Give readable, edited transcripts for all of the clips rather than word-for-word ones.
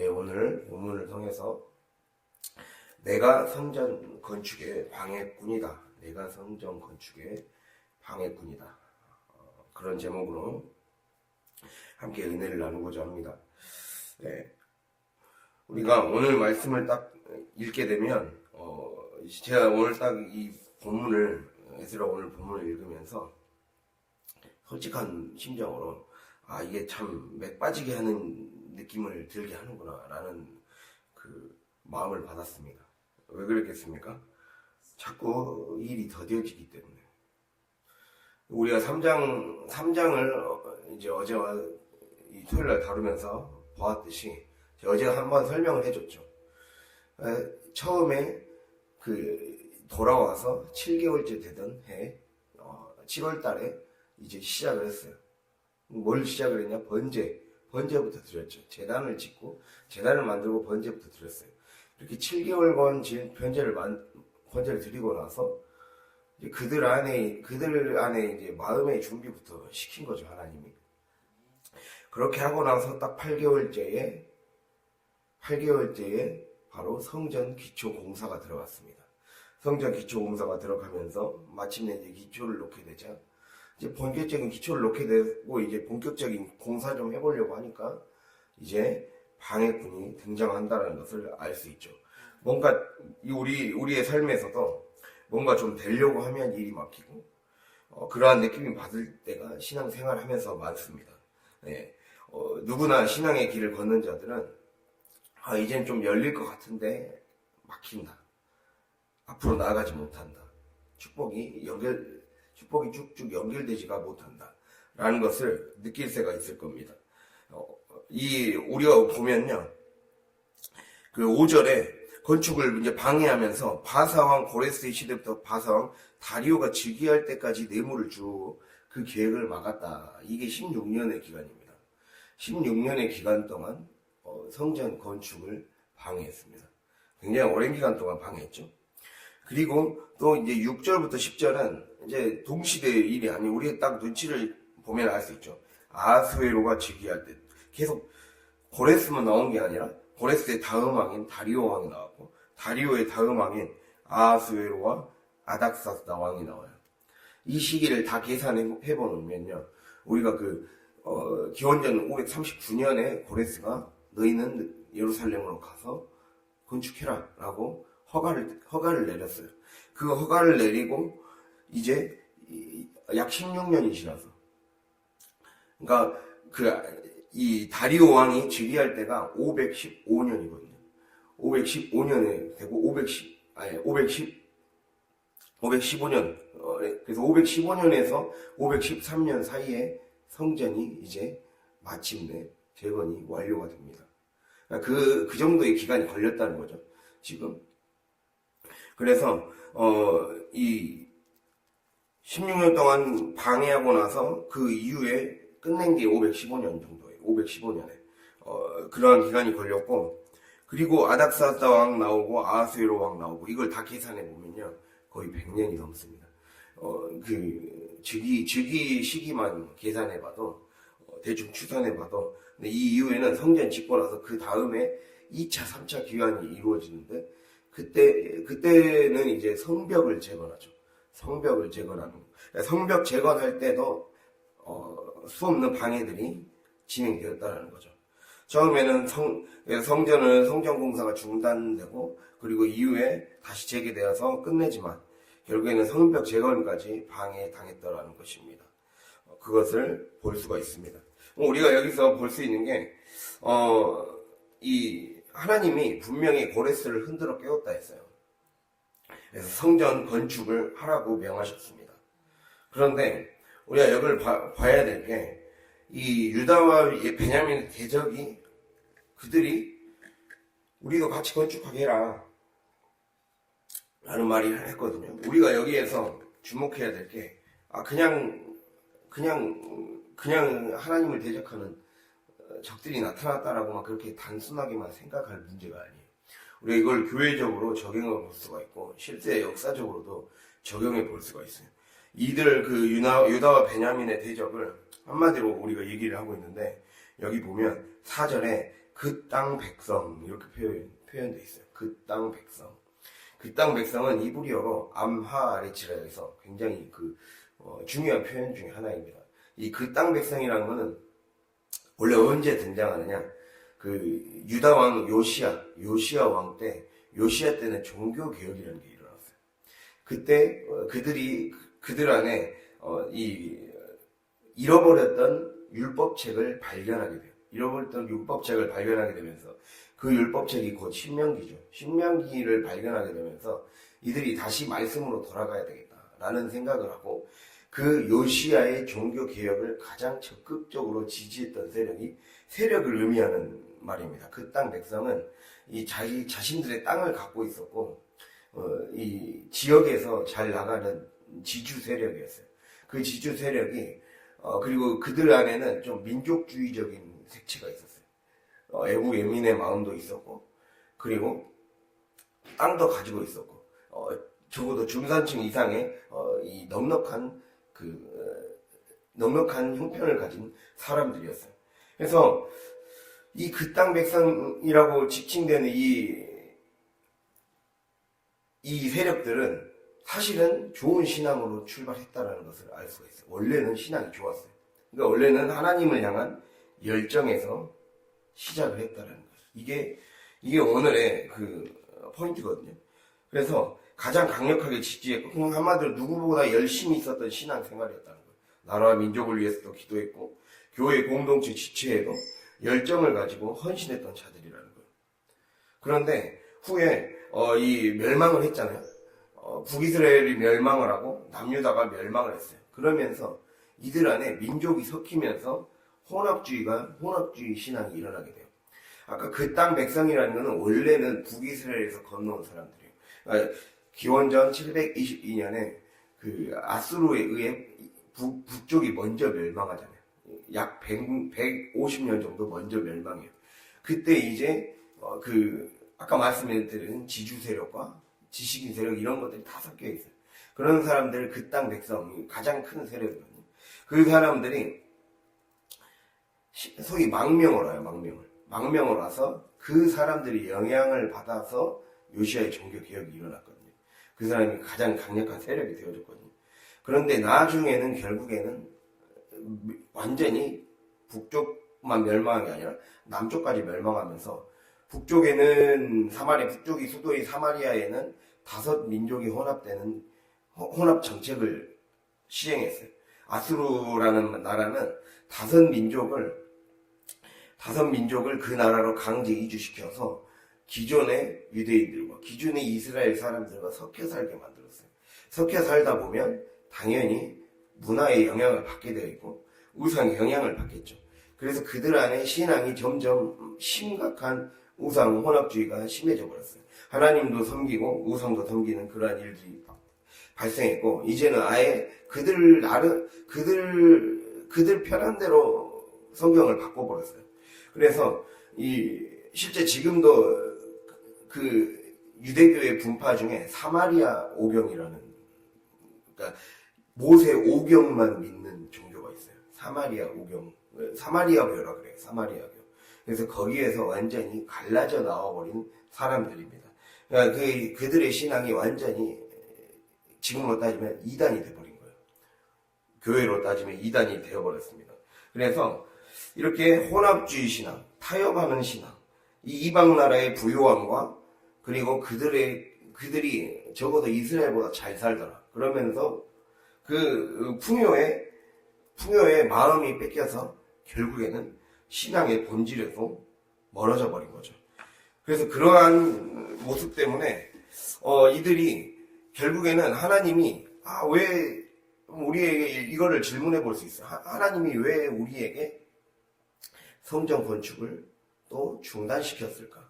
오늘 본문을 통해서 내가 성전 건축의 방해꾼이다. 내가 성전 건축의 방해꾼이다. 그런 제목으로 함께 은혜를 나누고자 합니다. 우리가 오늘 말씀을 딱 읽게 되면 제가 오늘 딱 이 본문을 에스라 오늘 본문을 읽으면서 솔직한 심정으로 이게 참 맥 빠지게 하는 느낌을 들게 하는구나 라는 그 마음을 받았습니다. 왜 그랬겠습니까? 자꾸 일이 더뎌지기 때문에. 우리가 3장을 이제 어제와 이 토요일날 다루면서 보았듯이 어제 한번 설명을 해줬죠. 처음에 돌아와서 7개월째 되던 해 7월 달에 이제 시작을 했어요. 뭘 시작을 했냐? 번제부터 드렸죠. 제단을 짓고 제단을 만들고 번제부터 드렸어요. 이렇게 7개월간 지은 번제를 드리고 나서 이제 그들 안에 이제 마음의 준비부터 시킨 거죠, 하나님이. 그렇게 하고 나서 딱 8개월째에 바로 성전 기초 공사가 들어갔습니다. 성전 기초 공사가 들어가면서 마침내 이제 기초를 놓게 되자 이제 본격적인 기초를 놓게 되고 이제 본격적인 공사 좀 해보려고 하니까 이제 방해꾼이 등장한다는 것을 알 수 있죠. 뭔가 우리의 삶에서도 뭔가 좀 되려고 하면 일이 막히고 그러한 느낌이 받을 때가 신앙생활 하면서 많습니다. 누구나 신앙의 길을 걷는 자들은 이젠 좀 열릴 것 같은데 막힌다. 앞으로 나아가지 못한다. 축복이 쭉쭉 연결되지가 못한다. 라는 것을 느낄 새가 있을 겁니다. 우리가 보면요. 그 5절에 건축을 이제 방해하면서 바사왕 고레스의 시대부터 바사왕 다리오가 즉위할 때까지 뇌물을 주고 그 계획을 막았다. 이게 16년의 기간입니다. 16년의 기간 동안 성전 건축을 방해했습니다. 굉장히 오랜 기간 동안 방해했죠. 그리고 또 이제 6절부터 10절은 이제 동시대의 일이 아니고 우리가 딱 눈치를 보면 알 수 있죠. 아하수에로가 즉위할 때 계속 고레스만 나온 게 아니라 고레스의 다음 왕인 다리오 왕이 나왔고 다리오의 다음 왕인 아하수에로와 아닥사스다 왕이 나와요. 이 시기를 다 계산해 보면요. 우리가 기원전 539년에 고레스가 너희는 예루살렘으로 가서 건축해라 라고 허가를 내렸어요. 그 허가를 내리고 이제 약 16년이 지나서 그러니까 이 다리오 왕이 즉위할 때가 515년이거든요. 515년에 되고 515년 그래서 515년에서 513년 사이에 성전이 이제 마침내 재건이 완료가 됩니다. 그 정도의 기간이 걸렸다는 거죠, 지금. 그래서, 이 16년 동안 방해하고 나서 그 이후에 끝낸 게 515년 정도예요. 515년에. 그러한 기간이 걸렸고, 그리고 아닥사스다 왕 나오고, 아하수에로 왕 나오고, 이걸 다 계산해 보면요. 거의 100년이 넘습니다. 즉위 시기만 계산해 봐도, 대충 추산해 봐도, 근데 이 이후에는 성전 짓고 나서 그 다음에 2차, 3차 기간이 이루어지는데, 그때는 이제 성벽을 재건하죠. 성벽을 재건하는 거. 성벽 재건할 때도, 수없는 방해들이 진행되었다는 거죠. 처음에는 성전 공사가 중단되고, 그리고 이후에 다시 재개되어서 끝내지만, 결국에는 성벽 재건까지 방해당했다는 것입니다. 그것을 볼 수가 있습니다. 우리가 여기서 볼 수 있는 게, 하나님이 분명히 고레스를 흔들어 깨웠다 했어요. 그래서 성전 건축을 하라고 명하셨습니다. 그런데 우리가 여기를 봐야 될 게, 이 유다와 베냐민 대적이 그들이 우리도 같이 건축하게 해라 라는 말을 했거든요. 우리가 여기에서 주목해야 될 게, 그냥 하나님을 대적하는 적들이 나타났다라고만 그렇게 단순하게만 생각할 문제가 아니에요. 우리가 이걸 교회적으로 적용해 볼 수가 있고 실제 역사적으로도 적용해 볼 수가 있어요. 이들 유다와 베냐민의 대적을 한마디로 우리가 얘기를 하고 있는데, 여기 보면 4절에 그 땅 백성 이렇게 표현되어 있어요. 그 땅 백성. 그 땅 백성은 이브리어로 암하레치라에서 굉장히 중요한 표현 중에 하나입니다. 이 그 땅 백성이라는 거는 원래 언제 등장하느냐? 유다 왕 요시야 왕 때, 요시야 때는 종교 개혁이라는 게 일어났어요. 그때 그들 안에 잃어버렸던 율법책을 발견하게 돼요. 잃어버렸던 율법책을 발견하게 되면서 그 율법책이 곧 신명기죠. 신명기를 발견하게 되면서 이들이 다시 말씀으로 돌아가야 되겠다라는 생각을 하고 그 요시야의 종교 개혁을 가장 적극적으로 지지했던 세력을 의미하는 말입니다. 그 땅 백성은 이 자신들의 땅을 갖고 있었고 이 지역에서 잘 나가는 지주 세력이었어요. 그 지주 세력이 그리고 그들 안에는 좀 민족주의적인 색채가 있었어요. 애국 애민의 마음도 있었고, 그리고 땅도 가지고 있었고, 적어도 중산층 이상의 이 넉넉한 형편을 가진 사람들이었어요. 그래서 이 그 땅 백성이라고 지칭되는 이 세력들은 사실은 좋은 신앙으로 출발했다라는 것을 알 수가 있어요. 원래는 신앙이 좋았어요. 그러니까 원래는 하나님을 향한 열정에서 시작을 했다라는 거죠. 이게 오늘의 포인트거든요. 그래서 가장 강력하게 지지했고, 한마디로 누구보다 열심히 있었던 신앙생활이었다는 거예요. 나라와 민족을 위해서도 기도했고, 교회 공동체 지체에도 열정을 가지고 헌신했던 자들이라는 거예요. 그런데 후에 이 멸망을 했잖아요. 북이스라엘이 멸망을 하고 남유다가 멸망을 했어요. 그러면서 이들 안에 민족이 섞이면서 혼합주의 신앙이 일어나게 돼요. 아까 그 땅 백성이라는 것은 원래는 북이스라엘에서 건너온 사람들이에요. 그러니까 기원전 722년에 아수르에 의해 북쪽이 먼저 멸망하잖아요. 약 150년 정도 먼저 멸망해요. 그때 이제 아까 말씀드린 지주 세력과 지식인 세력 이런 것들이 다 섞여 있어요. 그런 사람들 그 땅 백성이 가장 큰 세력이거든요. 그 사람들이 소위 망명을 와요. 망명을 와서 그 사람들이 영향을 받아서 요시야의 종교 개혁이 일어났거든요. 그 사람이 가장 강력한 세력이 되어졌거든요. 그런데 나중에는 결국에는 완전히 북쪽만 멸망한 게 아니라 남쪽까지 멸망하면서 북쪽이 수도인 사마리아에는 5민족이 혼합되는 혼합 정책을 시행했어요. 아수르라는 나라는 5민족을 그 나라로 강제 이주시켜서 기존의 유대인들과 기존의 이스라엘 사람들과 섞여 살게 만들었어요. 섞여 살다 보면 당연히 문화의 영향을 받게 되어 있고 우상의 영향을 받겠죠. 그래서 그들 안에 신앙이 점점 심각한 우상 혼합주의가 심해져 버렸어요. 하나님도 섬기고 우상도 섬기는 그러한 일들이 발생했고, 이제는 아예 그들 편한 대로 성경을 바꿔버렸어요. 그래서 실제 지금도 유대교의 분파 중에 사마리아 오경이라는, 그러니까 모세 오경만 믿는 종교가 있어요. 사마리아교라 그래요. 사마리아교. 그래서 거기에서 완전히 갈라져 나와버린 사람들입니다. 그러니까 그들의 신앙이 완전히 지금으로 따지면 이단이 돼버린 거예요. 교회로 따지면 이단이 되어버렸습니다. 그래서 이렇게 혼합주의 신앙, 타협하는 신앙, 이 이방 나라의 부요함과 그리고 그들이 적어도 이스라엘보다 잘 살더라. 그러면서 풍요의 마음이 뺏겨서 결국에는 신앙의 본질에서 멀어져 버린 거죠. 그래서 그러한 모습 때문에 이들이 결국에는 하나님이 왜 우리에게 이거를 질문해 볼 수 있어요. 하나님이 왜 우리에게 성전 건축을 또 중단시켰을까?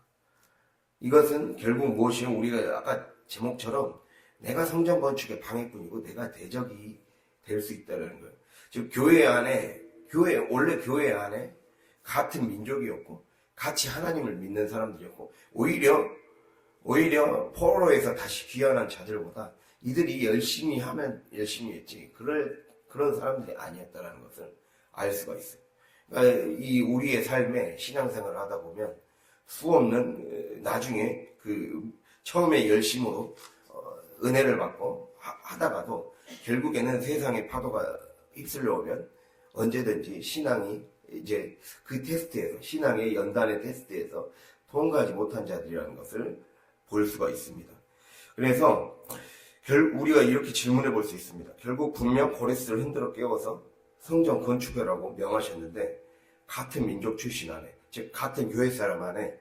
이것은 결국 무엇이요? 우리가 아까 제목처럼 내가 성전 건축의 방해꾼이고 내가 대적이 될 수 있다는 거예요. 즉 원래 교회 안에 같은 민족이었고 같이 하나님을 믿는 사람들이었고 오히려 포로에서 다시 귀환한 자들보다 이들이 열심히 하면 열심히 했지 그런 사람들이 아니었다라는 것을 알 수가 있어요. 이 우리의 삶에 신앙생활을 하다 보면 수없는 나중에 그 처음에 열심으로 은혜를 받고 하다가도 결국에는 세상의 파도가 휩쓸려 오면 언제든지 신앙이 이제 그 테스트에서, 신앙의 연단의 테스트에서 통과하지 못한 자들이라는 것을 볼 수가 있습니다. 그래서 우리가 이렇게 질문해 볼 수 있습니다. 결국 분명 고레스를 흔들어 깨워서 성전 건축해라고 명하셨는데 같은 민족 출신 안에, 즉 같은 교회 사람 안에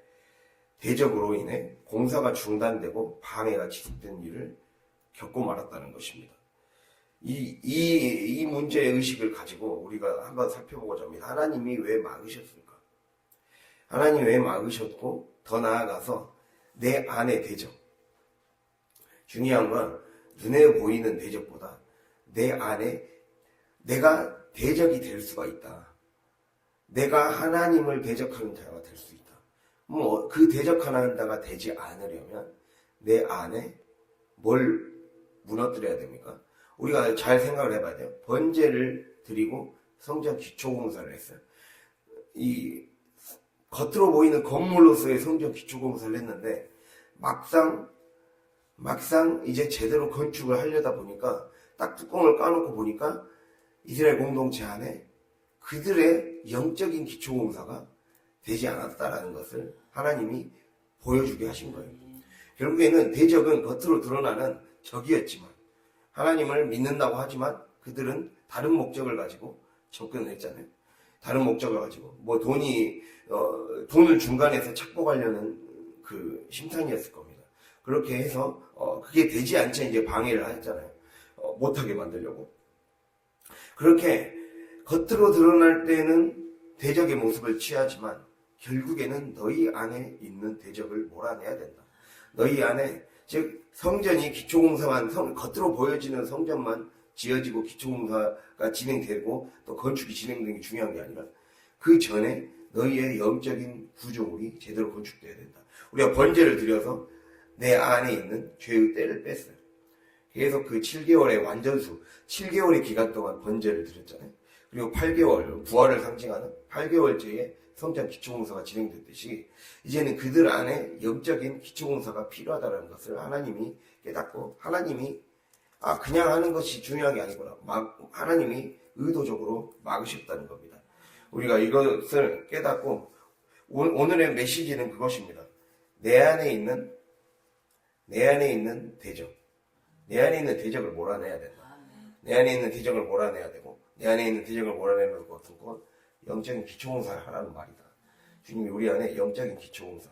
대적으로 인해 공사가 중단되고 방해가 지속된 일을 겪고 말았다는 것입니다. 이 문제의 의식을 가지고 우리가 한번 살펴보고자 합니다. 하나님이 왜 막으셨을까? 하나님이 왜 막으셨고, 더 나아가서 내 안의 대적. 중요한 건 눈에 보이는 대적보다 내 안에 내가 대적이 될 수가 있다. 내가 하나님을 대적하는 자가 될 수 있다. 그 대적하는 자가 되지 않으려면 내 안에 뭘 무너뜨려야 됩니까? 우리가 잘 생각을 해봐야 돼요. 번제를 드리고 성전 기초공사를 했어요. 이 겉으로 보이는 건물로서의 성전 기초공사를 했는데 막상 이제 제대로 건축을 하려다 보니까 딱 뚜껑을 까놓고 보니까 이스라엘 공동체 안에 그들의 영적인 기초공사가 되지 않았다라는 것을 하나님이 보여주게 하신 거예요. 결국에는 대적은 겉으로 드러나는 적이었지만 하나님을 믿는다고 하지만 그들은 다른 목적을 가지고 접근을 했잖아요. 다른 목적을 가지고 돈을 중간에서 착복하려는 그 심산이었을 겁니다. 그렇게 해서 그게 되지 않자 이제 방해를 했잖아요. 못하게 만들려고. 그렇게 겉으로 드러날 때는 대적의 모습을 취하지만 결국에는 너희 안에 있는 대적을 몰아내야 된다. 너희 안에, 즉 성전이 기초공사만, 겉으로 보여지는 성전만 지어지고 기초공사가 진행되고 또 건축이 진행되는 게 중요한 게 아니라 그 전에 너희의 영적인 구조물이 제대로 건축돼야 된다. 우리가 번제를 드려서 내 안에 있는 죄의 때를 뺐어요. 계속 그 7개월의 완전수, 7개월의 기간 동안 번제를 드렸잖아요. 그리고 8개월, 부활을 상징하는 8개월째에 성전 기초공사가 진행됐듯이 이제는 그들 안에 영적인 기초공사가 필요하다는 것을 하나님이 깨닫고 하나님이 그냥 하는 것이 중요한 게 아니구나. 하나님이 의도적으로 막으셨다는 겁니다. 우리가 이것을 깨닫고 오늘의 메시지는 그것입니다. 내 안에 있는 대적. 내 안에 있는 대적을 몰아내야 된다. 내 안에 있는 대적을 몰아내야 되고 내 안에 있는 대적을 몰아내는 것은 곧 영적인 기초공사를 하라는 말이다. 주님이 우리 안에 영적인 기초공사.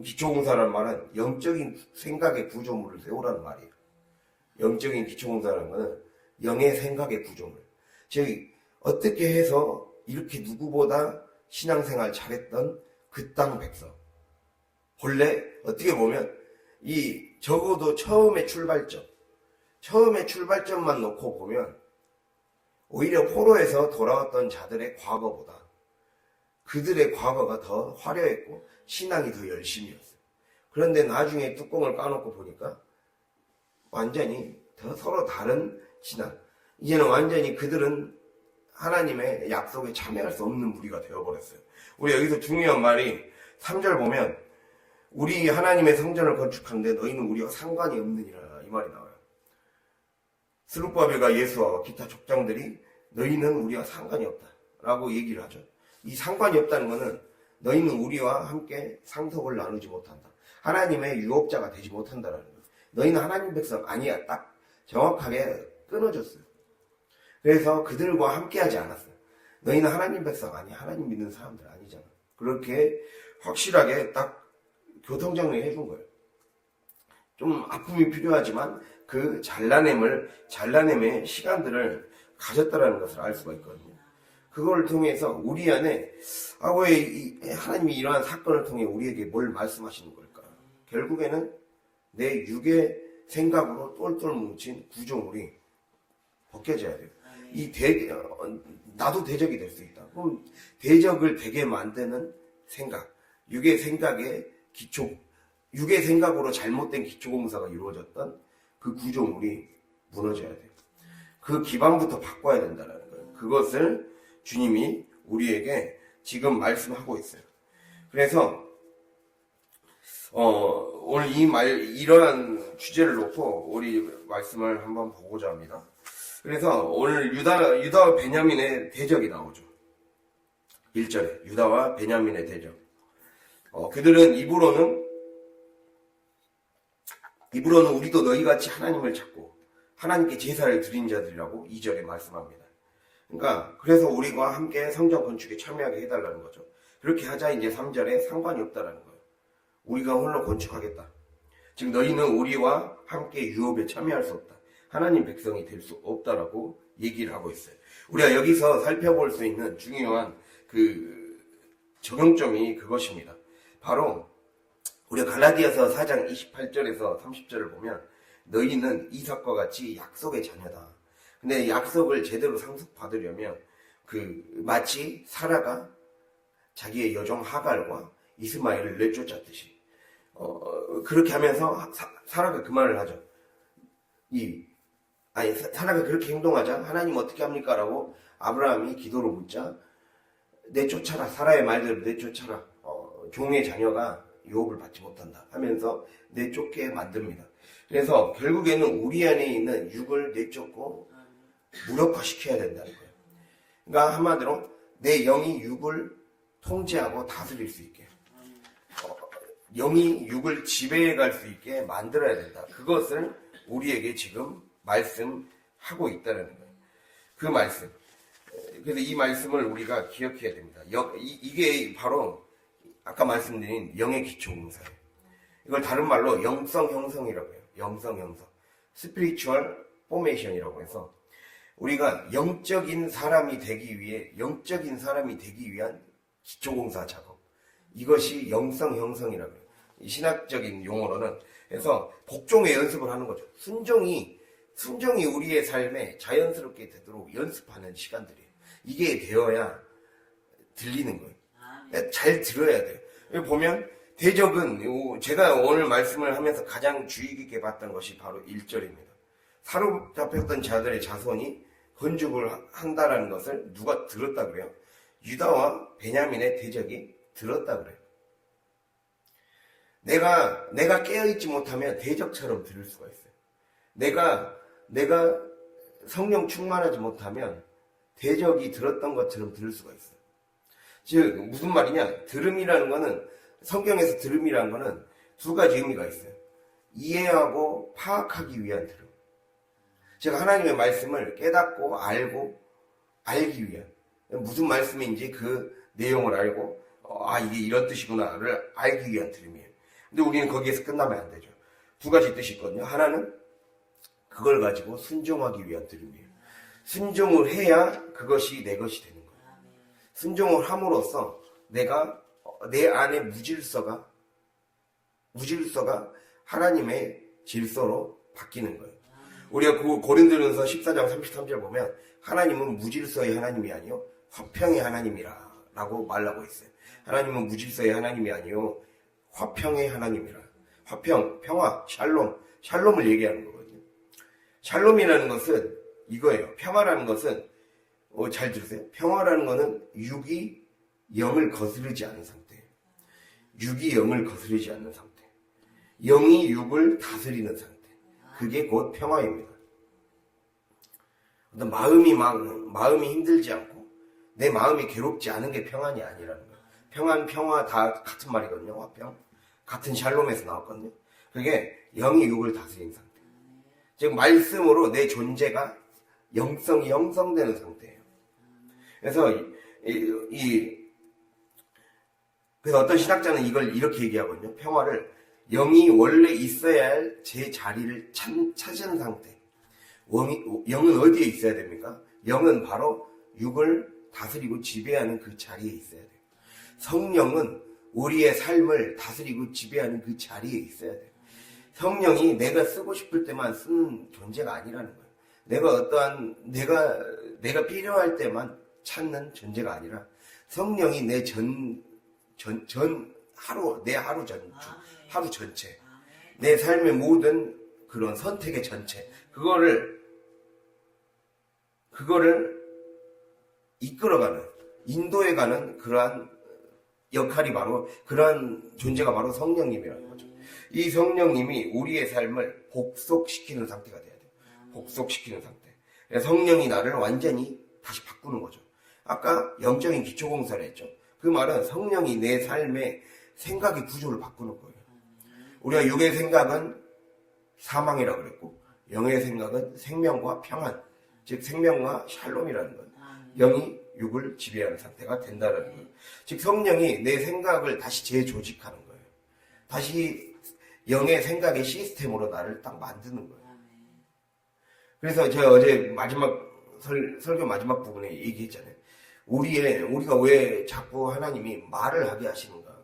기초공사라는 말은 영적인 생각의 구조물을 세우라는 말이에요. 영적인 기초공사라는 것은 영의 생각의 구조물. 즉 어떻게 해서 이렇게 누구보다 신앙생활 잘했던 그 땅 백성. 본래 어떻게 보면 적어도 처음의 출발점만 놓고 보면 오히려 포로에서 돌아왔던 자들의 과거보다 그들의 과거가 더 화려했고 신앙이 더 열심이었어요. 그런데 나중에 뚜껑을 까놓고 보니까 완전히 더 서로 다른 신앙. 이제는 완전히 그들은 하나님의 약속에 참여할 수 없는 무리가 되어버렸어요. 우리 여기서 중요한 말이 3절 보면 우리 하나님의 성전을 건축하는데 너희는 우리와 상관이 없느니라 이 말이 나와요. 스룹바벨과 예수와 기타 족장들이 너희는 우리와 상관이 없다라고 얘기를 하죠. 이 상관이 없다는 것은 너희는 우리와 함께 상속을 나누지 못한다. 하나님의 유업자가 되지 못한다라는 거예요. 너희는 하나님 백성 아니야. 딱 정확하게 끊어졌어요. 그래서 그들과 함께하지 않았어요. 너희는 하나님 백성 아니야. 하나님 믿는 사람들 아니잖아. 그렇게 확실하게 딱 교통정리 해준 거예요. 좀 아픔이 필요하지만 그 잘라냄의 시간들을 가졌다라는 것을 알 수가 있거든요. 그걸 통해서 우리 안에 왜 하나님이 이러한 사건을 통해 우리에게 뭘 말씀하시는 걸까? 결국에는 내 육의 생각으로 똘똘 뭉친 구조물이 벗겨져야 돼요. 나도 대적이 될 수 있다. 그럼 대적을 되게 만드는 생각, 육의 생각의 기초, 육의 생각으로 잘못된 기초공사가 이루어졌던 그 구조물이 무너져야 돼요. 그 기반부터 바꿔야 된다는 거예요. 그것을 주님이 우리에게 지금 말씀하고 있어요. 그래서 오늘 이러한 주제를 놓고 우리 말씀을 한번 보고자 합니다. 그래서 오늘 유다와 베냐민의 대적이 나오죠. 1절에 유다와 베냐민의 대적. 그들은 입으로는 우리도 너희같이 하나님을 찾고 하나님께 제사를 드린 자들이라고 2절에 말씀합니다. 그러니까 그래서 우리가 함께 성전 건축에 참여하게 해달라는 거죠. 그렇게 하자 이제 3절에 상관이 없다라는 거예요. 우리가 홀로 건축하겠다. 즉 너희는 우리와 함께 유업에 참여할 수 없다. 하나님 백성이 될 수 없다라고 얘기를 하고 있어요. 우리가 여기서 살펴볼 수 있는 중요한 그 적용점이 그것입니다. 바로 우리가 갈라디아서 4장 28절에서 30절을 보면 너희는 이삭과 같이 약속의 자녀다. 근데 약속을 제대로 상속받으려면 마치 사라가 자기의 여종 하갈과 이스마엘을 내쫓았듯이 그렇게 하면서 사라가 그 말을 하죠. 사라가 그렇게 행동하자 하나님 어떻게 합니까? 라고 아브라함이 기도로 묻자 내쫓아라. 사라의 말대로 내쫓아라. 종의 자녀가 유업을 받지 못한다 하면서 내쫓게 만듭니다. 그래서 결국에는 우리 안에 있는 육을 내쫓고 무력화시켜야 된다는 거예요. 그러니까 한마디로 내 영이 육을 통제하고 다스릴 수 있게 영이 육을 지배해갈 수 있게 만들어야 된다. 그것을 우리에게 지금 말씀하고 있다는 거예요. 그 말씀. 그래서 이 말씀을 우리가 기억해야 됩니다. 이게 바로 아까 말씀드린 영의 기초공사예요. 이걸 다른 말로 영성 형성이라고 해요. 영성 형성. 스피리추얼 포메이션이라고 해서 우리가 영적인 사람이 되기 위한 기초공사 작업. 이것이 영성 형성이라고 해요. 신학적인 용어로는. 그래서 복종의 연습을 하는 거죠. 순종이 우리의 삶에 자연스럽게 되도록 연습하는 시간들이에요. 이게 되어야 들리는 거예요. 잘 들어야 돼요. 여기 보면 대적은 제가 오늘 말씀을 하면서 가장 주의 깊게 봤던 것이 바로 1절입니다. 사로잡혔던 자들의 자손이 건축을 한다라는 것을 누가 들었다 그래요? 유다와 베냐민의 대적이 들었다 그래요. 내가 깨어있지 못하면 대적처럼 들을 수가 있어요. 내가 성령 충만하지 못하면 대적이 들었던 것처럼 들을 수가 있어요. 즉 무슨 말이냐? 들음이라는 거는 성경에서 들음이라는 거는 두 가지 의미가 있어요. 이해하고 파악하기 위한 들음. 즉 하나님의 말씀을 깨닫고 알기 위한 무슨 말씀인지 그 내용을 알고 이게 이런 뜻이구나를 알기 위한 들음이에요. 근데 우리는 거기에서 끝나면 안 되죠. 두 가지 뜻이 있거든요. 하나는 그걸 가지고 순종하기 위한 들음이에요. 순종을 해야 그것이 내 것이 되는 거예요. 순종을 함으로써 내 안에 무질서가 하나님의 질서로 바뀌는 거예요. 우리가 그 고린도전서 14장 33절 보면 하나님은 무질서의 하나님이 아니요 화평의 하나님이라고 말하고 있어요. 하나님은 무질서의 하나님이 아니요 화평의 하나님이라. 화평, 평화, 샬롬을 얘기하는 거거든요. 샬롬이라는 것은 이거예요. 평화라는 것은 잘 들으세요. 평화라는 것은 육이 영을 거스르지 않는 상태예요. 육이 영을 거스르지 않는 상태. 영이 육을 다스리는 상태. 그게 곧 평화입니다. 어떤 마음이 힘들지 않고 내 마음이 괴롭지 않은 게 평안이 아니라는 거예요. 평화 다 같은 말이거든요. 화평. 같은 샬롬에서 나왔거든요. 그게 영이 육을 다스리는 상태. 즉 말씀으로 내 존재가 영성이 형성되는 상태예요. 그래서 그래서 어떤 신학자는 이걸 이렇게 얘기하거든요. 평화를 영이 원래 있어야 할 제 자리를 찾은 상태. 영은 어디에 있어야 됩니까? 영은 바로 육을 다스리고 지배하는 그 자리에 있어야 돼요. 성령은 우리의 삶을 다스리고 지배하는 그 자리에 있어야 돼요. 성령이 내가 쓰고 싶을 때만 쓰는 존재가 아니라는 거예요. 내가 필요할 때만 찾는 존재가 아니라 성령이 내 하루 전체, 내 삶의 모든 그런 선택의 전체, 그거를 이끌어가는, 인도에 가는 그러한 역할이 바로 그러한 존재가 바로 성령님이라는 거죠. 이 성령님이 우리의 삶을 복속시키는 상태가 돼야 돼요. 복속시키는 상태. 성령이 나를 완전히 다시 바꾸는 거죠. 아까 영적인 기초공사를 했죠. 그 말은 성령이 내 삶의 생각의 구조를 바꾸는 거예요. 우리가 육의 생각은 사망이라고 그랬고 영의 생각은 생명과 평안, 즉 생명과 샬롬이라는 것. 영이 육을 지배하는 상태가 된다는 거예요. 즉 성령이 내 생각을 다시 재조직하는 거예요. 다시 영의 생각의 시스템으로 나를 딱 만드는 거예요. 그래서 제가 어제 설교 마지막 부분에 얘기했잖아요. 우리가 왜 자꾸 하나님이 말을 하게 하시는가?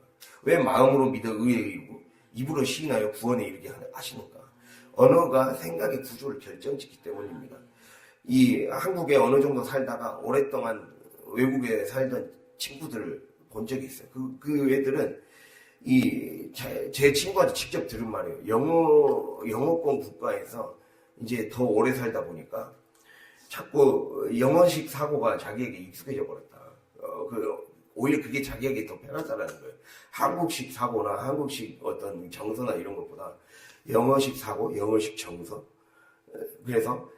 왜 마음으로 믿어 의에 이르고 입으로 시인하여 구원에 이르게 하시는가? 언어가 생각의 구조를 결정짓기 때문입니다. 이 한국에 어느 정도 살다가 오랫동안 외국에 살던 친구들을 본 적이 있어요. 그 애들은 제 친구한테 직접 들은 말이에요. 영어권 국가에서 이제 더 오래 살다 보니까 자꾸 영어식 사고가 자기에게 익숙해져 버렸다. 오히려 그게 자기에게 더 편하다라는 거예요. 한국식 사고나 한국식 어떤 정서나 이런 것보다 영어식 사고, 영어식 정서. 그래서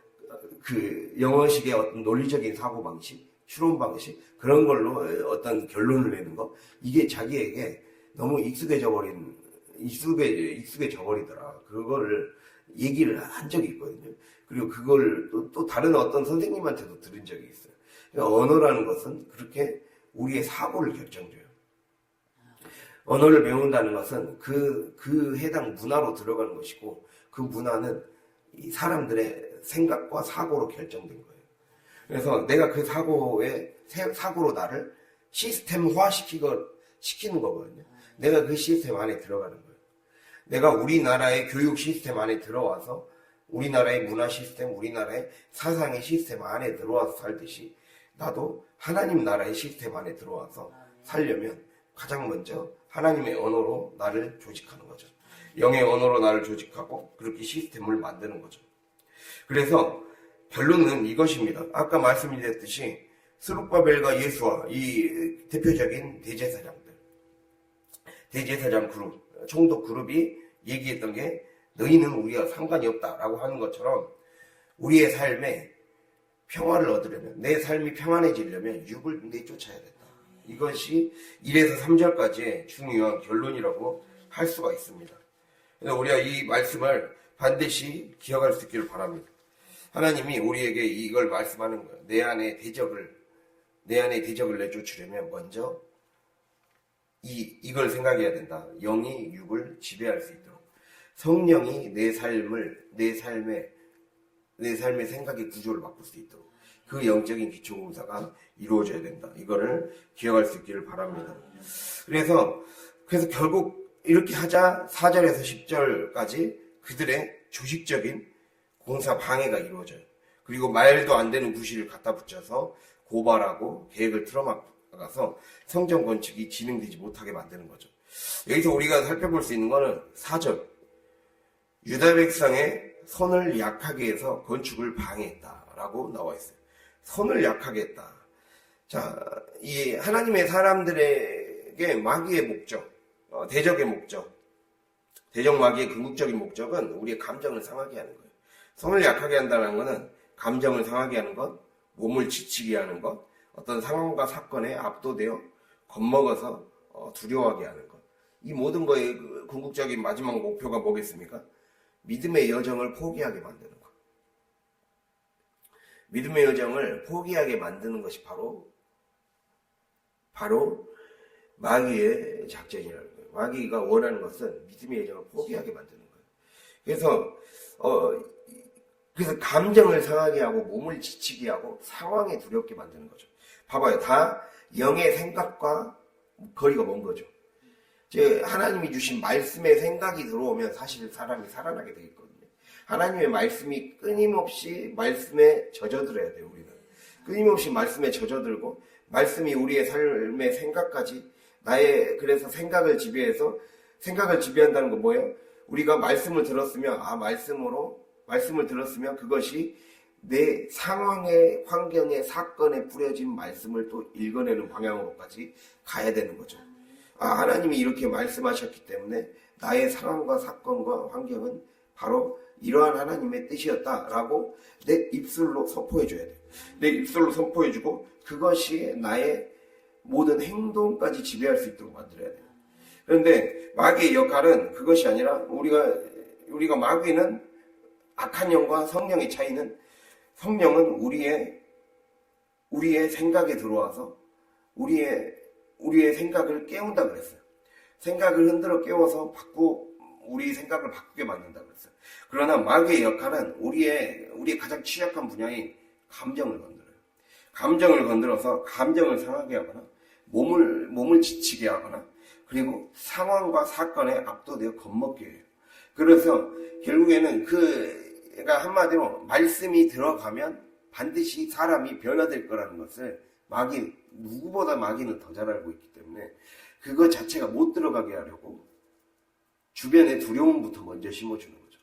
그 영어식의 어떤 논리적인 사고 방식, 추론 방식 그런 걸로 어떤 결론을 내는 거 이게 자기에게 너무 익숙해져 버리더라. 그거를 얘기를 한 적이 있거든요. 그리고 그걸 또 다른 어떤 선생님한테도 들은 적이 있어요. 그러니까 언어라는 것은 그렇게 우리의 사고를 결정줘요. 언어를 배운다는 것은 그 해당 문화로 들어가는 것이고 그 문화는 이 사람들의 생각과 사고로 결정된 거예요. 그래서 내가 그 사고로 나를 시스템화 시키는 거거든요. 내가 그 시스템 안에 들어가는 거예요. 내가 우리나라의 교육 시스템 안에 들어와서 우리나라의 문화 시스템, 우리나라의 사상의 시스템 안에 들어와서 살듯이 나도 하나님 나라의 시스템 안에 들어와서 살려면 가장 먼저 하나님의 언어로 나를 조직하는 거죠. 영의 언어로 나를 조직하고 그렇게 시스템을 만드는 거죠. 그래서 결론은 이것입니다. 아까 말씀드렸듯이 스룹바벨과 예수와 이 대표적인 대제사장 그룹, 총독 그룹이 얘기했던 게 너희는 우리와 상관이 없다라고 하는 것처럼 우리의 삶에 평화를 얻으려면 내 삶이 평안해지려면 육을 내쫓아야 된다. 이것이 1에서 3절까지의 중요한 결론이라고 할 수가 있습니다. 그래서 우리가 이 말씀을 반드시 기억할 수 있기를 바랍니다. 하나님이 우리에게 이걸 말씀하는 거예요. 내 안에 대적을 내쫓으려면 먼저 이걸 생각해야 된다. 영이 육을 지배할 수 있도록 성령이 내 삶의 생각의 구조를 바꿀 수 있도록 그 영적인 기초공사가 이루어져야 된다. 이거를 기억할 수 있기를 바랍니다. 그래서 결국 이렇게 하자 4절에서 10절까지 그들의 조직적인 공사 방해가 이루어져요. 그리고 말도 안 되는 구실을 갖다 붙여서 고발하고 계획을 틀어막아서 성전 건축이 진행되지 못하게 만드는 거죠. 여기서 우리가 살펴볼 수 있는 거는 4절. 유다 백성의 손을 약하게 해서 건축을 방해했다라고 나와 있어요. 손을 약하게 했다. 자, 이 하나님의 사람들에게 마귀의 목적, 대적의 목적, 대적 마귀의 궁극적인 목적은 우리의 감정을 상하게 하는 거예요. 손을 약하게 한다는 것은 감정을 상하게 하는 것, 몸을 지치게 하는 것, 어떤 상황과 사건에 압도되어 겁먹어서 두려워하게 하는 것. 이 모든 거의 궁극적인 마지막 목표가 뭐겠습니까? 믿음의 여정을 포기하게 만드는 것. 믿음의 여정을 포기하게 만드는 것이 바로 마귀의 작전이라는 거예요. 마귀가 원하는 것은 믿음의 여정을 포기하게 만드는 거예요. 그래서 감정을 상하게 하고 몸을 지치게 하고 상황에 두렵게 만드는 거죠. 봐봐요. 다 영의 생각과 거리가 먼 거죠. 하나님이 주신 말씀의 생각이 들어오면 사실 사람이 살아나게 되어 있거든요. 하나님의 말씀이 끊임없이 말씀에 젖어들어야 돼요. 우리는 끊임없이 말씀에 젖어들고 말씀이 우리의 삶의 생각까지 그래서 생각을 지배한다는 건 뭐예요? 우리가 말씀을 들었으면 말씀을 들었으면 그것이 내 상황에, 환경에, 사건에 뿌려진 말씀을 또 읽어내는 방향으로까지 가야 되는 거죠. 하나님이 이렇게 말씀하셨기 때문에 나의 상황과 사건과 환경은 바로 이러한 하나님의 뜻이었다라고 내 입술로 선포해줘야 돼요. 내 입술로 선포해주고 그것이 나의 모든 행동까지 지배할 수 있도록 만들어야 돼요. 그런데 마귀의 역할은 그것이 아니라 우리가 마귀는 악한 영과 성령의 차이는 성령은 우리의 생각에 들어와서 우리의 생각을 깨운다 그랬어요. 생각을 흔들어 깨워서 우리 생각을 바꾸게 만든다 그랬어요. 그러나 마귀의 역할은 우리의 가장 취약한 분야인 감정을 건드려요. 감정을 건드려서 감정을 상하게 하거나 몸을 지치게 하거나 그리고 상황과 사건에 압도되어 겁먹게 해요. 그래서 결국에는 그러니까 한마디로 말씀이 들어가면 반드시 사람이 변화될 거라는 것을 누구보다 마귀는 더 잘 알고 있기 때문에 그것 자체가 못 들어가게 하려고 주변에 두려움부터 먼저 심어주는 거죠.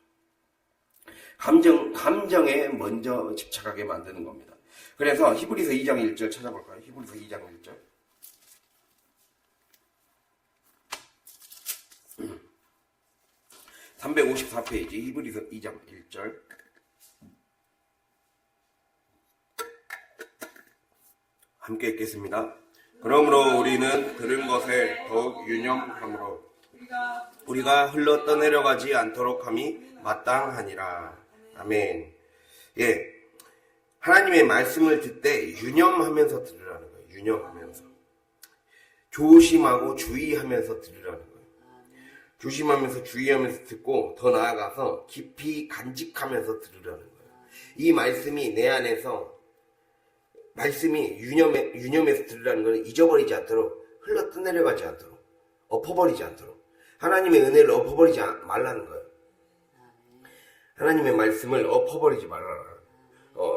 감정에 먼저 집착하게 만드는 겁니다. 그래서 히브리서 2장 1절 찾아볼까요? 히브리서 2장 1절. 354페이지 히브리서 2장 1절. 함께 읽겠습니다. 그러므로 우리는 들은 것에 더욱 유념함으로 우리가 흘러 떠내려가지 않도록 함이 마땅하니라. 아멘. 예, 하나님의 말씀을 듣되 유념하면서 들으라는 거예요. 유념하면서. 조심하고 주의하면서 들으라는 거예요. 조심하면서 주의하면서 듣고 더 나아가서 깊이 간직하면서 들으라는 거예요. 이 말씀이 내 안에서 말씀이 유념해서 들으라는 것은 잊어버리지 않도록 흘러 떠내려가지 않도록 엎어버리지 않도록 하나님의 은혜를 엎어버리지 말라는 거예요. 하나님의 말씀을 엎어버리지 말라는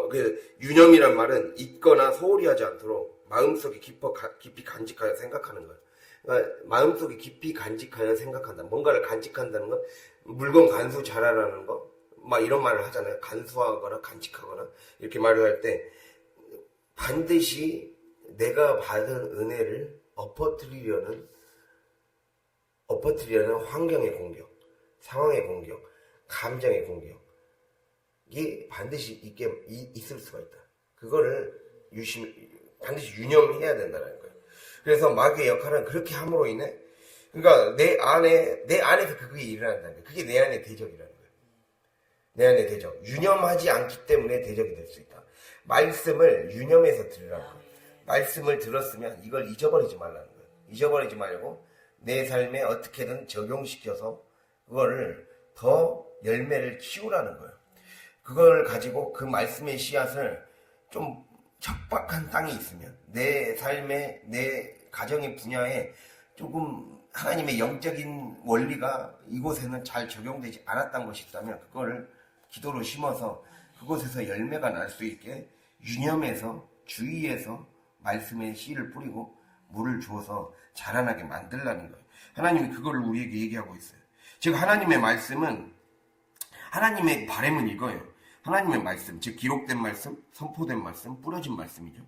그래서 유념이란 말은 잊거나 소홀히 하지 않도록 마음속에 깊이 간직하여 생각하는 거예요. 그러니까 마음속에 깊이 간직하여 생각한다. 뭔가를 간직한다는 건 물건 간수 잘하라는 거 막 이런 말을 하잖아요. 간수하거나 간직하거나 이렇게 말을 할 때 반드시 내가 받은 은혜를 엎어뜨리려는 환경의 공격, 상황의 공격, 감정의 공격이 반드시 있을 수가 있다. 그거를 반드시 유념해야 된다는 거예요. 그래서 마귀의 역할은 그렇게 함으로 인해 그러니까 내 안에서 그게 일어난다는 거예요. 그게 내 안의 대적이라는 거예요. 내 안의 대적. 유념하지 않기 때문에 대적이 될 수 있다. 말씀을 유념해서 들으라고. 말씀을 들었으면 이걸 잊어버리지 말라는 거예요. 잊어버리지 말고 내 삶에 어떻게든 적용시켜서 그거를 더 열매를 키우라는 거예요. 그걸 가지고 그 말씀의 씨앗을 좀 척박한 땅이 있으면 내 삶에 내 가정의 분야에 조금 하나님의 영적인 원리가 이곳에는 잘 적용되지 않았던 것이 있다면 그거를 기도로 심어서 그곳에서 열매가 날 수 있게 유념해서 주의해서 말씀의 씨를 뿌리고 물을 주어서 자라나게 만들라는 거예요. 하나님이 그거를 우리에게 얘기하고 있어요. 즉 하나님의 말씀은 하나님의 바람은 이거예요. 하나님의 말씀, 즉 기록된 말씀, 선포된 말씀, 뿌려진 말씀이죠.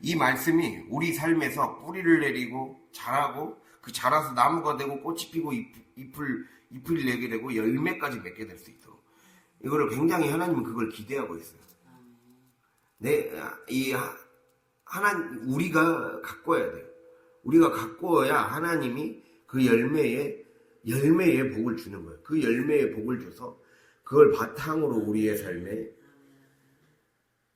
이 말씀이 우리 삶에서 뿌리를 내리고 자라고 그 자라서 나무가 되고 꽃이 피고 잎을 내게 되고 열매까지 맺게 될 수 있도록 이거를 굉장히 하나님은 그걸 기대하고 있어요. 우리가 가꿔야 돼요. 우리가 가꿔야 하나님이 그 열매의 복을 주는 거예요. 그 열매의 복을 줘서 그걸 바탕으로 우리의 삶에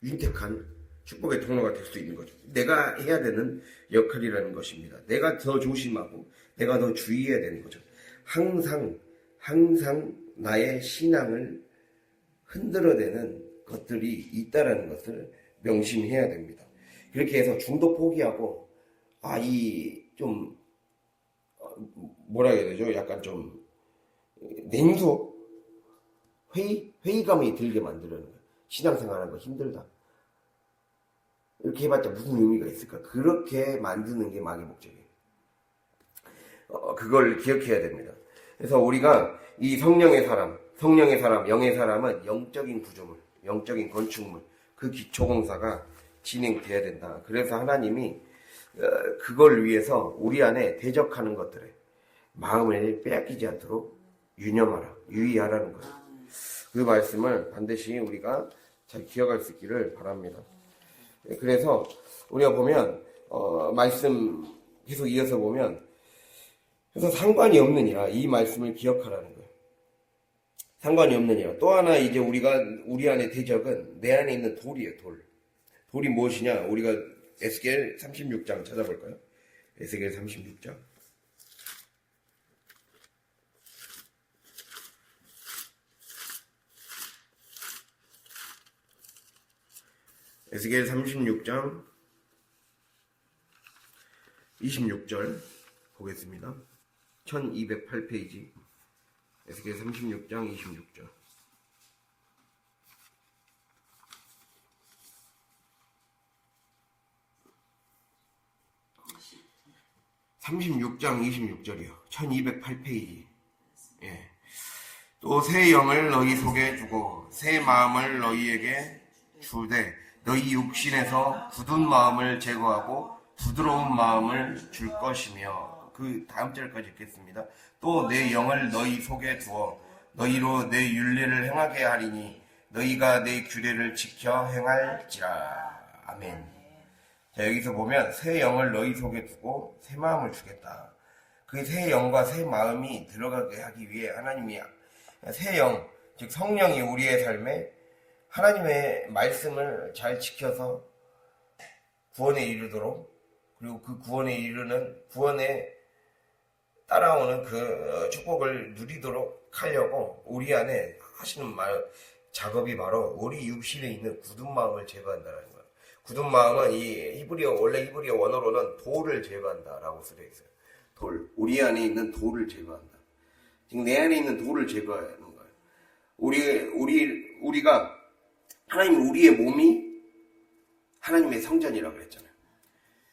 윤택한 축복의 통로가 될 수 있는 거죠. 내가 해야 되는 역할이라는 것입니다. 내가 더 조심하고 내가 더 주의해야 되는 거죠. 항상 나의 신앙을 흔들어대는 것들이 있다라는 것을 명심해야 됩니다. 그렇게 해서 중도 포기하고 뭐라 해야 되죠? 약간 좀 냉소 회의감이 들게 만들어는 거예요. 신앙생활하는 거 힘들다. 이렇게 해봤자 무슨 의미가 있을까? 그렇게 만드는 게 마귀의 목적이에요. 그걸 기억해야 됩니다. 그래서 우리가 이 성령의 사람, 영의 사람은 영적인 구조물, 영적인 건축물, 그 기초공사가 진행돼야 된다. 그래서 하나님이 그걸 위해서 우리 안에 대적하는 것들에 마음을 빼앗기지 않도록 유념하라, 유의하라는 거예요. 그 말씀을 반드시 우리가 잘 기억할 수 있기를 바랍니다. 그래서 우리가 보면 말씀 계속 이어서 보면, 그래서 상관이 없느니라, 이 말씀을 기억하라는 거예요. 상관이 없느니라. 또 하나 이제 우리 안에 대적은 내 안에 있는 돌이에요. 돌이 무엇이냐? 우리가 에스겔 36장 찾아볼까요? 에스겔 36장. 에스겔 36장 26절 보겠습니다. 1208페이지 에스겔 36장 26절. 36장 26절이요. 1208페이지. 예. 또 새 영을 너희 속에 두고 새 마음을 너희에게 주되 너희 육신에서 굳은 마음을 제거하고 부드러운 마음을 줄 것이며. 그 다음 절까지 읽겠습니다. 또 내 영을 너희 속에 두어 너희로 내 율례를 행하게 하리니 너희가 내 규례를 지켜 행할지라. 아멘. 자, 여기서 보면 새 영을 너희 속에 두고 새 마음을 주겠다. 그 새 영과 새 마음이 들어가게 하기 위해 하나님이 새 영, 즉 성령이 우리의 삶에 하나님의 말씀을 잘 지켜서 구원에 이르도록, 그리고 그 구원에 이르는, 구원에 따라오는 그 축복을 누리도록 하려고 우리 안에 하시는 작업이 바로 우리 육신에 있는 굳은 마음을 제거한다는 거예요. 굳은 마음은 원래 히브리어 원어로는 돌을 제거한다라고 쓰여 있어요. 돌. 우리 안에 있는 돌을 제거한다. 지금 내 안에 있는 돌을 제거하는 거예요. 우리가, 우리의 몸이 하나님의 성전이라고 그랬잖아요.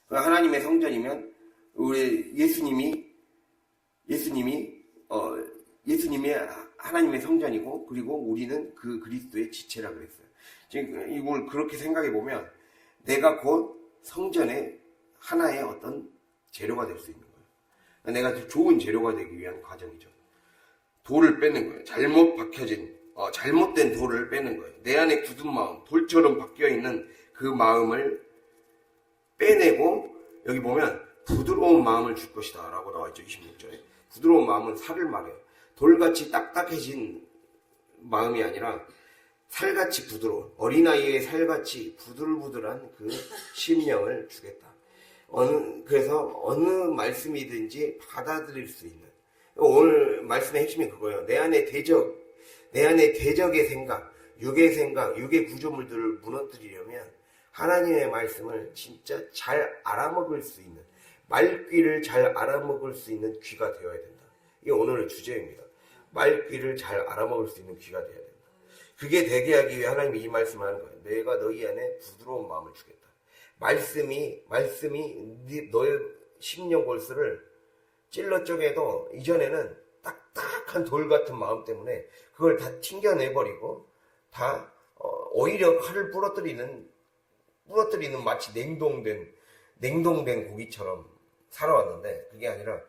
하나님의 성전이면, 예수님이 하나님의 성전이고, 그리고 우리는 그 그리스도의 지체라고 그랬어요. 지금 이걸 그렇게 생각해 보면, 내가 곧 성전의 하나의 어떤 재료가 될 수 있는 거예요. 내가 좋은 재료가 되기 위한 과정이죠. 돌을 빼는 거예요. 잘못 박혀진, 잘못된 돌을 빼는 거예요. 내 안에 굳은 마음, 돌처럼 박혀있는 그 마음을 빼내고, 여기 보면 부드러운 마음을 줄 것이다 라고 나와있죠. 26절에. 부드러운 마음은 살을 말해요. 돌같이 딱딱해진 마음이 아니라 살같이 부드러운, 어린아이의 살같이 부들부들한 그 심령을 주겠다. 그래서 어느 말씀이든지 받아들일 수 있는, 오늘 말씀의 핵심이 그거예요. 내 안에 대적의 생각, 육의 구조물들을 무너뜨리려면 하나님의 말씀을 진짜 잘 알아먹을 수 있는, 말귀를 잘 알아먹을 수 있는 귀가 되어야 된다. 이게 오늘의 주제입니다. 말귀를 잘 알아먹을 수 있는 귀가 되어야 된다. 그게 되게 하기 위해 하나님이 이 말씀을 하는 거예요. 내가 너희 안에 부드러운 마음을 주겠다. 말씀이 너의 심령 골수를 찔러 쪼개도 이전에는 딱딱한 돌 같은 마음 때문에 그걸 다 튕겨내버리고 다 오히려 칼을 부러뜨리는 마치 냉동된 고기처럼 살아왔는데, 그게 아니라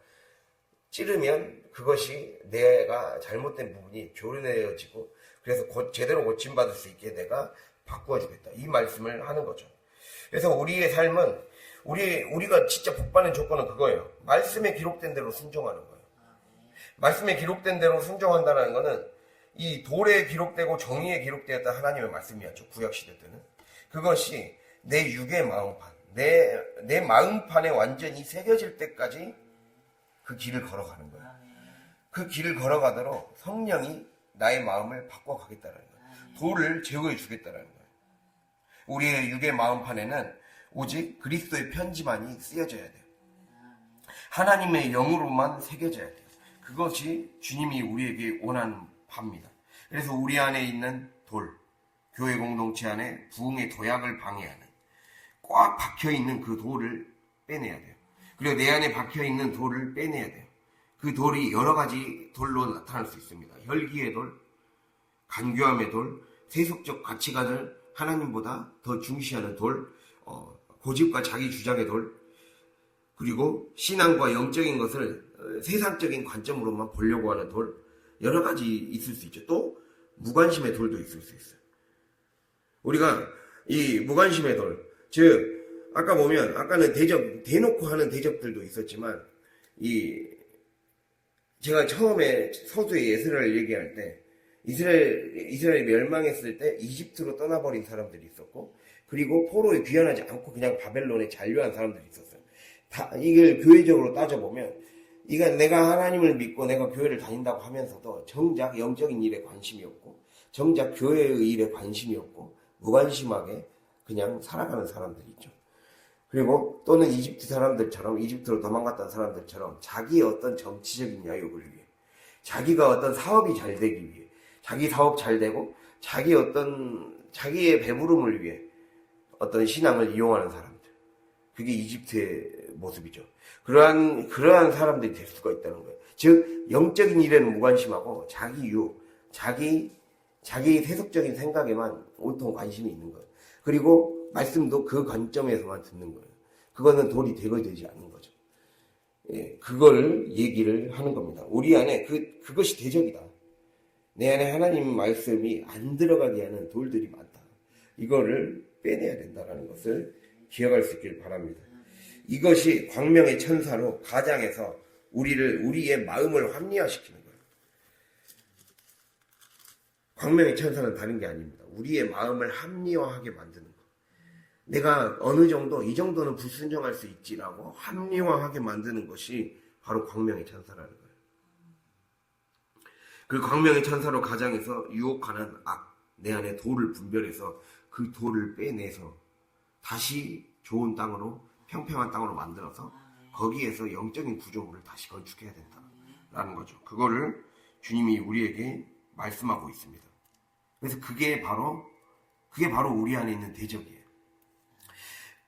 찌르면 그것이 내가 잘못된 부분이 교련해지고, 그래서 제대로 고침받을 수 있게 내가 바꾸어주겠다. 이 말씀을 하는 거죠. 그래서 우리의 삶은, 우리가 진짜 복받는 조건은 그거예요. 말씀에 기록된 대로 순종하는 거예요. 말씀에 기록된 대로 순종한다는 거는 이 돌에 기록되고 정의에 기록되었다 하나님의 말씀이었죠. 구약시대 때는. 그것이 내 육의 마음판, 내 마음판에 완전히 새겨질 때까지 그 길을 걸어가는 거예요. 그 길을 걸어가도록 성령이 나의 마음을 바꿔가겠다는 거예요. 돌을 제거해 주겠다는 거예요. 우리의 육의 마음판에는 오직 그리스도의 편지만이 쓰여져야 돼요. 하나님의 영으로만 새겨져야 돼요. 그것이 주님이 우리에게 원하는 바입니다. 그래서 우리 안에 있는 돌, 교회 공동체 안에 부흥의 도약을 방해하는 꽉 박혀있는 그 돌을 빼내야 돼요. 그리고 내 안에 박혀있는 돌을 빼내야 돼요. 그 돌이 여러 가지 돌로 나타날 수 있습니다. 혈기의 돌, 간교함의 돌, 세속적 가치관을 하나님보다 더 중시하는 돌, 고집과 자기 주장의 돌, 그리고 신앙과 영적인 것을 세상적인 관점으로만 보려고 하는 돌, 여러 가지 있을 수 있죠. 또 무관심의 돌도 있을 수 있어요. 우리가 이 무관심의 돌, 즉 아까 보면 아까는 대놓고 하는 대적들도 있었지만 제가 처음에 서두에 에스라를 얘기할 때 이스라엘이 멸망했을 때 이집트로 떠나버린 사람들이 있었고, 그리고 포로에 귀환하지 않고 그냥 바벨론에 잔류한 사람들이 있었어요. 이걸 교회적으로 따져보면, 내가 하나님을 믿고 내가 교회를 다닌다고 하면서도 정작 영적인 일에 관심이 없고, 정작 교회의 일에 관심이 없고, 무관심하게 그냥 살아가는 사람들이 있죠. 그리고 또는 이집트 사람들처럼, 이집트로 도망갔던 사람들처럼 자기의 어떤 정치적인 야욕을 위해, 자기가 어떤 사업이 잘 되기 위해, 자기 사업 잘 되고 자기의 배부름을 위해 어떤 신앙을 이용하는 사람들, 그게 이집트의 모습이죠. 그러한 사람들이 될 수가 있다는 거예요. 즉 영적인 일에는 무관심하고 자기 유혹, 자기 세속적인 생각에만 온통 관심이 있는 거예요. 그리고 말씀도 그 관점에서만 듣는 거예요. 그거는 돌이 되고 되지 않는 거죠. 예, 그걸 얘기를 하는 겁니다. 우리 안에 그것이 대적이다. 내 안에 하나님 말씀이 안 들어가게 하는 돌들이 많다. 이거를 빼내야 된다는 것을 기억할 수 있길 바랍니다. 이것이 광명의 천사로 가장해서 우리의 마음을 합리화시키는 거예요. 광명의 천사는 다른 게 아닙니다. 우리의 마음을 합리화하게 만드는 거. 내가 어느 정도, 이 정도는 불순종할 수 있지라고 합리화하게 만드는 것이 바로 광명의 천사라는 거예요. 그 광명의 천사로 가장해서 유혹하는 악, 내 안에 돌을 분별해서 그 돌을 빼내서 다시 좋은 땅으로, 평평한 땅으로 만들어서 거기에서 영적인 구조물을 다시 건축해야 된다라는 거죠. 그거를 주님이 우리에게 말씀하고 있습니다. 그래서 그게 바로 우리 안에 있는 대적이에요.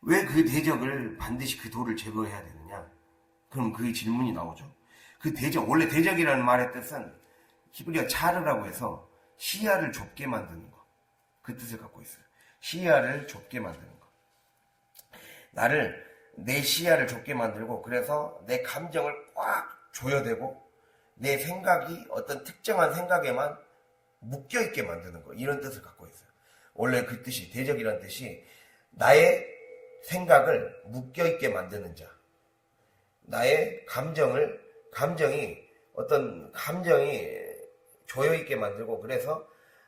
왜 그 대적을 반드시 그 돌을 제거해야 되느냐? 그럼 그 질문이 나오죠. 그 대적, 원래 대적이라는 말의 뜻은 히브리어 차르라고 해서 시야를 좁게 만드는 거. 그 뜻을 갖고 있어요. 시야를 좁게 만드는 거. 내 시야를 좁게 만들고, 그래서 내 감정을 꽉 조여대고 내 생각이 어떤 특정한 생각에만 묶여있게 만드는 거. 이런 뜻을 갖고 있어요. 원래 그 뜻이, 대적이라는 뜻이 나의 생각을 묶여있게 만드는 자, 나의 감정이 조여있게 만들고, 그래서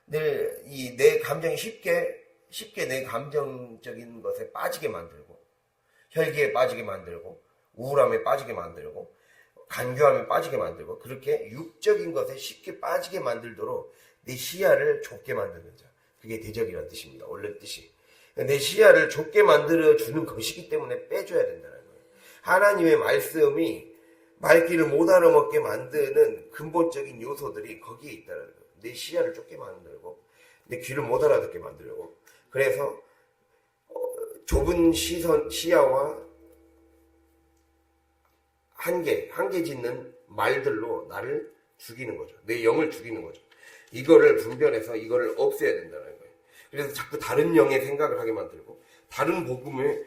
늘 내 감정이 쉽게 내 감정적인 것에 빠지게 만들고, 혈기에 빠지게 만들고, 우울함에 빠지게 만들고, 간교함에 빠지게 만들고, 그렇게 육적인 것에 쉽게 빠지게 만들도록 내 시야를 좁게 만드는 자, 그게 대적이라는 뜻입니다. 원래 뜻이. 내 시야를 좁게 만들어주는 것이기 때문에 빼줘야 된다는 거예요. 하나님의 말씀이 말귀를 못 알아먹게 만드는 근본적인 요소들이 거기에 있다는 거예요. 내 시야를 좁게 만들고, 내 귀를 못 알아듣게 만들고, 그래서 좁은 시야와 한계 짓는 말들로 나를 죽이는 거죠. 내 영을 죽이는 거죠. 이거를 분별해서 이거를 없애야 된다는 거예요. 그래서 자꾸 다른 영의 생각을 하게 만들고, 다른 복음을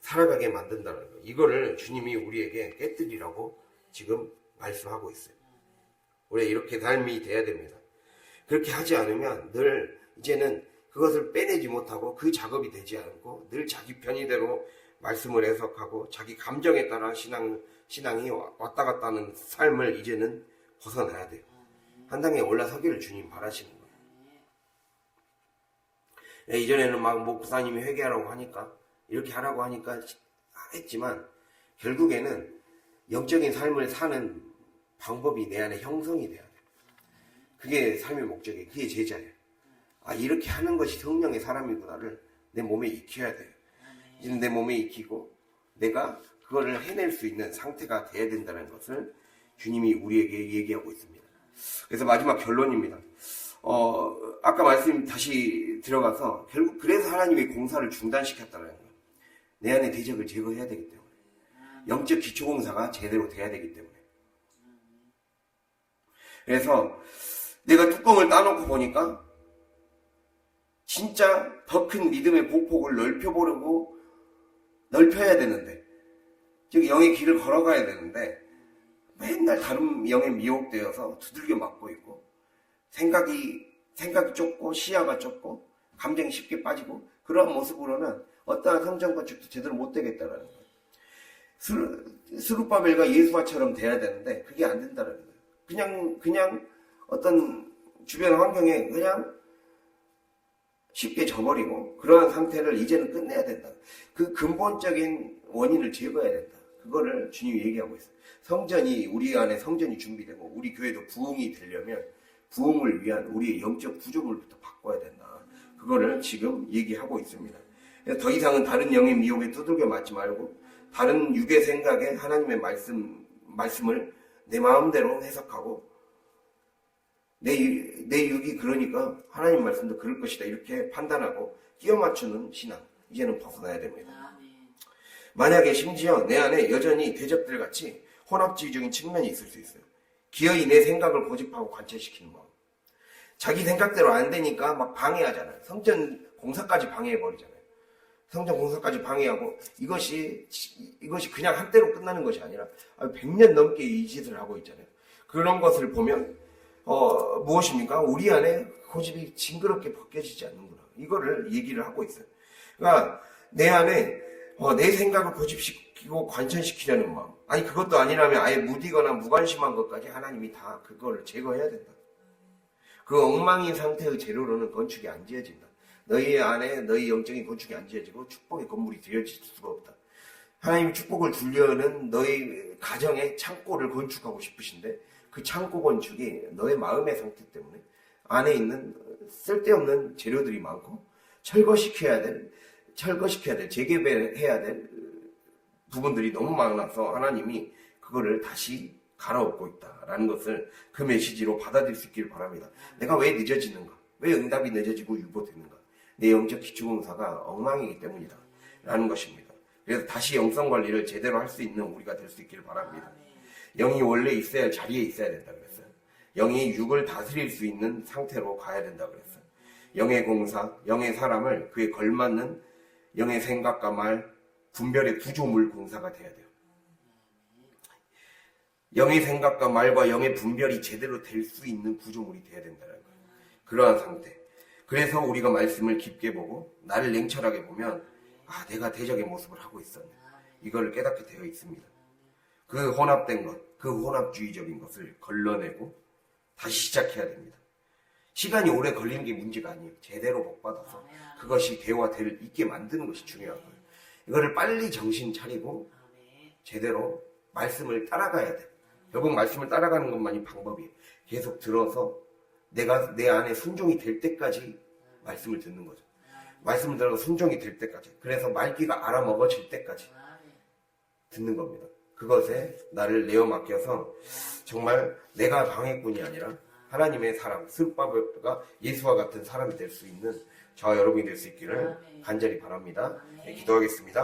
살아가게 만든다는 거예요. 이거를 주님이 우리에게 깨뜨리라고 지금 말씀하고 있어요. 우리가 이렇게 삶이 돼야 됩니다. 그렇게 하지 않으면 이제는 그것을 빼내지 못하고 그 작업이 되지 않고 늘 자기 편의대로 말씀을 해석하고 자기 감정에 따라 신앙이 왔다 갔다 하는 삶을 이제는 벗어나야 돼요. 한 단계 올라서기를 주님 바라시는 거예요. 이전에는 막 목사님이 회개하라고 하니까, 이렇게 하라고 하니까 했지만, 결국에는 영적인 삶을 사는 방법이 내 안에 형성이 돼야 돼요. 그게 삶의 목적이에요. 그게 제자예요. 이렇게 하는 것이 성령의 사람이구나를 내 몸에 익혀야 돼요. 이제 내 몸에 익히고 내가 그거를 해낼 수 있는 상태가 돼야 된다는 것을 주님이 우리에게 얘기하고 있습니다. 그래서 마지막 결론입니다. 아까 말씀 다시 들어가서 결국 그래서 하나님이 공사를 중단시켰다는 거예요. 내 안에 대적을 제거해야 되기 때문에, 영적 기초공사가 제대로 돼야 되기 때문에. 그래서 내가 뚜껑을 따놓고 보니까 진짜 더 큰 믿음의 보폭을 넓혀야 되는데, 즉 영의 길을 걸어가야 되는데 맨날 다른 영에 미혹되어서 두들겨 맞고 있고, 생각이 좁고 시야가 좁고 감정이 쉽게 빠지고, 그러한 모습으로는 어떠한 성전 건축도 제대로 못 되겠다라는 거예요. 스룹바벨과 예수와처럼 돼야 되는데 그게 안 된다는 거예요. 그냥 어떤 주변 환경에 그냥 쉽게 져버리고, 그러한 상태를 이제는 끝내야 된다. 그 근본적인 원인을 제거해야 된다. 그거를 주님이 얘기하고 있어요. 우리 안에 성전이 준비되고 우리 교회도 부흥이 되려면 부흥을 위한 우리의 영적 구조물부터 바꿔야 된다. 그거를 지금 얘기하고 있습니다. 더 이상은 다른 영의 미혹에 두들겨 맞지 말고, 다른 육의 생각에 하나님의 말씀을 내 마음대로 해석하고, 내 육이 그러니까 하나님 말씀도 그럴 것이다 이렇게 판단하고 끼워 맞추는 신앙, 이제는 벗어나야 됩니다. 만약에 심지어 내 안에 여전히 대적들같이 혼합주의적인 측면이 있을 수 있어요. 기어이 내 생각을 고집하고 관철시키는 마음. 자기 생각대로 안 되니까 막 방해하잖아요. 성전 공사까지 방해해버리잖아요. 성전 공사까지 방해하고, 이것이 그냥 한때로 끝나는 것이 아니라 100년 넘게 이 짓을 하고 있잖아요. 그런 것을 보면 무엇입니까? 우리 안에 고집이 징그럽게 벗겨지지 않는구나. 이거를 얘기를 하고 있어요. 그러니까 내 안에 내 생각을 고집시키고 관철시키려는 마음. 아니, 그것도 아니라면 아예 무디거나 무관심한 것까지 하나님이 다 그거를 제거해야 된다. 그 엉망인 상태의 재료로는 건축이 안 지어진다. 너희 안에 너희 영적인 건축이 안 지어지고 축복의 건물이 되어질 수가 없다. 하나님이 축복을 주려는 너희 가정의 창고를 건축하고 싶으신데, 그 창고 건축이 너의 마음의 상태 때문에 안에 있는 쓸데없는 재료들이 많고, 철거시켜야 될, 재개발해야 될 부분들이 너무 많아서 하나님이 그거를 다시 갈아엎고 있다라는 것을 그 메시지로 받아들일 수 있기를 바랍니다. 내가 왜 늦어지는가? 왜 응답이 늦어지고 유보되는가? 내 영적 기초공사가 엉망이기 때문이다 라는 것입니다. 그래서 다시 영성 관리를 제대로 할 수 있는 우리가 될 수 있기를 바랍니다. 영이 원래 있어야 할 자리에 있어야 된다 그랬어요. 영이 육을 다스릴 수 있는 상태로 가야 된다 그랬어요. 영의 공사, 영의 사람을 그에 걸맞는 영의 생각과 말, 분별의 구조물 공사가 돼야 돼요. 영의 생각과 말과 영의 분별이 제대로 될 수 있는 구조물이 돼야 된다는 거예요. 그러한 상태. 그래서 우리가 말씀을 깊게 보고 나를 냉철하게 보면, 내가 대적의 모습을 하고 있었네. 이거를 깨닫게 되어 있습니다. 그 혼합된 것, 그 혼합주의적인 것을 걸러내고 다시 시작해야 됩니다. 시간이 오래 걸리는 게 문제가 아니에요. 제대로 복받아서 그것이 대화될 있게 만드는 것이 중요한 거예요. 이거를 빨리 정신 차리고 제대로 말씀을 따라가야 돼. 결국 말씀을 따라가는 것만이 방법이에요. 계속 들어서 내가 내 안에 순종이 될 때까지 말씀을 듣는 거죠. 말씀을 들어서 순종이 될 때까지. 그래서 말귀가 알아먹어질 때까지 듣는 겁니다. 그것에 나를 내어 맡겨서 정말 내가 방해꾼이 아니라 하나님의 사람, 스룹바벨과 예수와 같은 사람이 될 수 있는 저와 여러분이 될 수 있기를 간절히 바랍니다. 네, 기도하겠습니다.